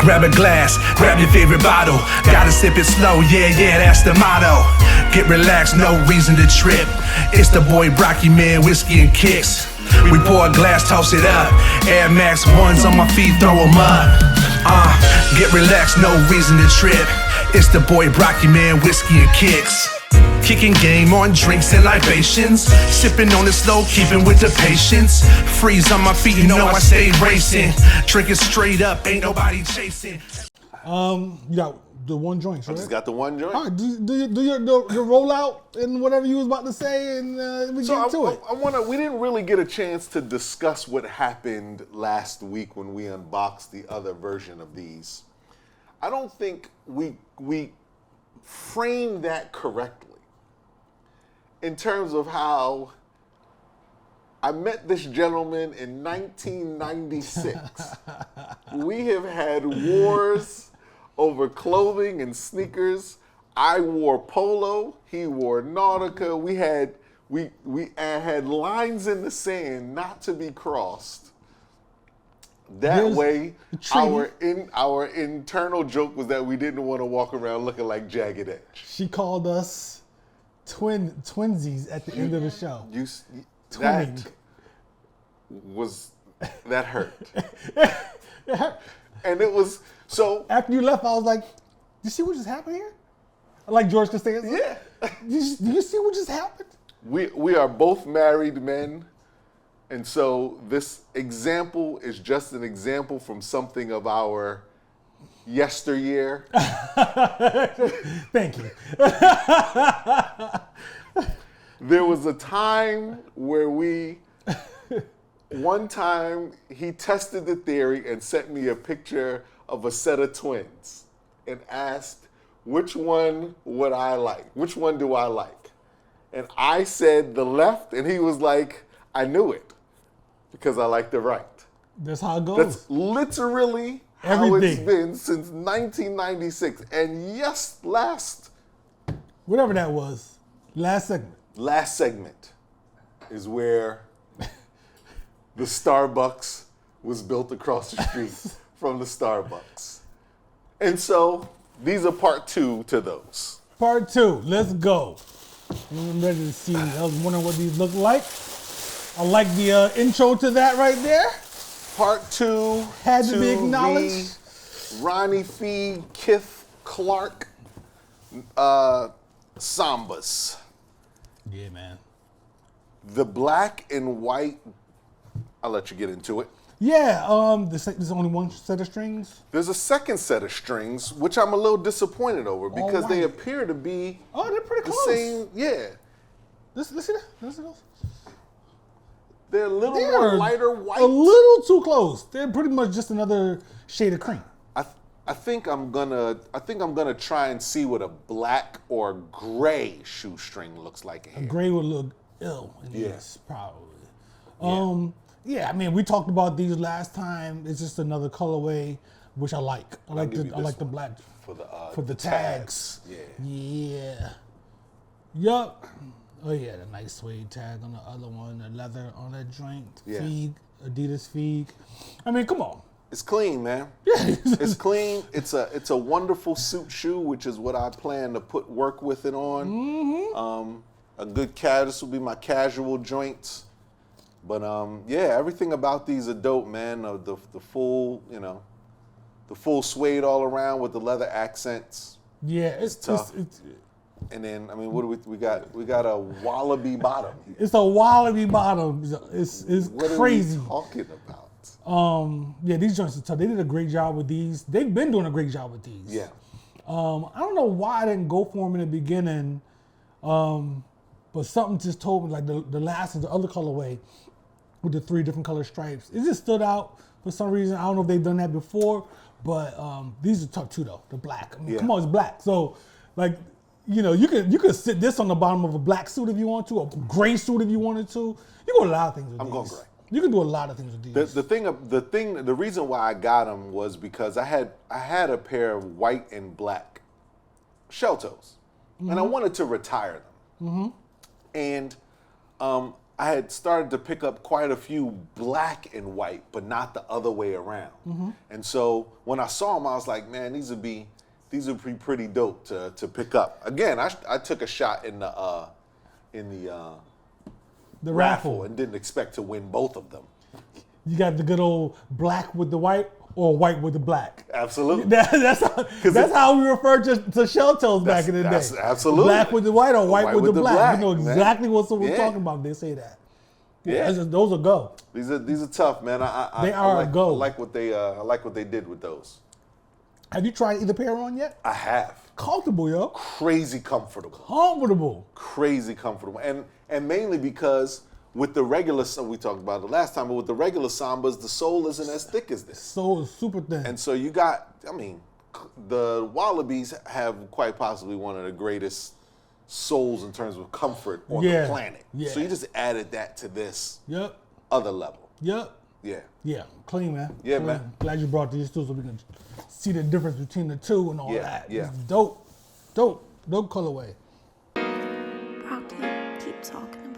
Grab a glass, grab your favorite bottle. Gotta sip it slow, yeah, that's the motto. Get relaxed, no reason to trip. It's the boy Brocky, man, whiskey and kicks. We pour a glass, toss it up. Air Max 1s on my feet, throw them up. Get relaxed, no reason to trip. It's the boy Brocky, man, whiskey and kicks. Kicking game on drinks and libations. Sipping on it slow, keeping with the patience. Freeze on my feet, you know I stay racing. Drinking straight up, ain't nobody chasing. You got the one joint, right? I just got the one joint. All right, do your rollout and whatever you was about to say, and we get into it. We didn't really get a chance to discuss what happened last week when we unboxed the other version of these. I don't think we framed that correctly in terms of how I met this gentleman in 1996. We have had wars over clothing and sneakers. I wore polo, he wore Nautica. We had lines in the sand not to be crossed. That way, our internal joke was that we didn't want to walk around looking like Jagged Edge. She called us twinsies at the end of the show. That hurt. It hurt. And it was so. After you left, I was like, "You see what just happened here?" Like George Costanza. Yeah. Do you see what just happened? We are both married men, and so this example is just an example from something of our yesteryear. Thank you. There was a time where one time he tested the theory and sent me a picture of a set of twins and asked, which one would I like? Which one do I like? And I said the left, and he was like, I knew it because I like the right. That's how it goes. That's literally how it's been since 1996. And yes, whatever that was, last segment is where the Starbucks was built across the street from the Starbucks. And so these are part 2 to those. Part 2, let's go. I'm ready to see. I was wondering what these look like. I like the intro to that right there. Part 2 had to be acknowledged. Ronnie, Fieg, Kith, Clark, Sambas. Yeah, man. The black and white, I'll let you get into it. Yeah, there's only one set of strings. There's a second set of strings, which I'm a little disappointed over because they appear to be they're pretty close. The same, yeah. Let's see that. Let's see those. They're a little more lighter white. A little too close. They're pretty much just another shade of cream. I think I'm gonna try and see what a black or gray shoestring looks like here. A gray would look ill in this, probably. Yeah, I mean, we talked about these last time. It's just another colorway, which I like. I like the black for the tags. Yeah. Yup. Oh yeah, the nice suede tag on the other one, the leather on that joint. Yeah. Fieg, Adidas Fieg. I mean, come on. It's clean, man. Yeah. It's clean. It's a wonderful suit shoe, which is what I plan to put work with it on. Mm-hmm. A good this will be my casual joints. But yeah, everything about these are dope, man. The full, the full suede all around with the leather accents. Yeah, it's tough. And then, I mean, what do we got? We got a wallaby bottom. It's a wallaby bottom. It's what crazy. What are we talking about? Yeah, these joints are tough. They did a great job with these. They've been doing a great job with these. Yeah. I don't know why I didn't go for them in the beginning, but something just told me, like the last is the other colorway with the 3 different color stripes. It just stood out for some reason. I don't know if they've done that before, but these are tough too, though. The black. I mean, come on, it's black. So, like, you could sit this on the bottom of a black suit if you want to, a gray suit if you wanted to. You can do a lot of things with these. I'm going gray. You can do a lot of things with these. The reason why I got them was because I had a pair of white and black shell toes, and I wanted to retire them. And I had started to pick up quite a few black and white, but not the other way around. And so when I saw them, I was like, man, these would be pretty dope to pick up. Again, I took a shot in the raffle and didn't expect to win both of them. You got the good old black with the white or white with the black. Absolutely. That's how we referred to shell toes back in the day. Absolutely. Black with the white or white with the black. You know exactly man. what someone's talking about. They say that. Yeah. Those are go. These are tough, man. They are a go. I like what they did with those. Have you tried either pair on yet? I have. Comfortable, yo. Crazy comfortable. Crazy comfortable. And mainly because with the regular, we talked about it last time, but with the regular Sambas, the sole isn't as thick as this. Sole is super thin. And so you got, the Wallabies have quite possibly one of the greatest soles in terms of comfort on the planet. Yeah. So you just added that to this Yep. other level. Yep. Yeah. Yeah. Clean, man. Yeah, clean. man. Glad you brought these two so we can see the difference between the two and all that. Yeah. It's dope. Dope colorway. Brock, keep talking about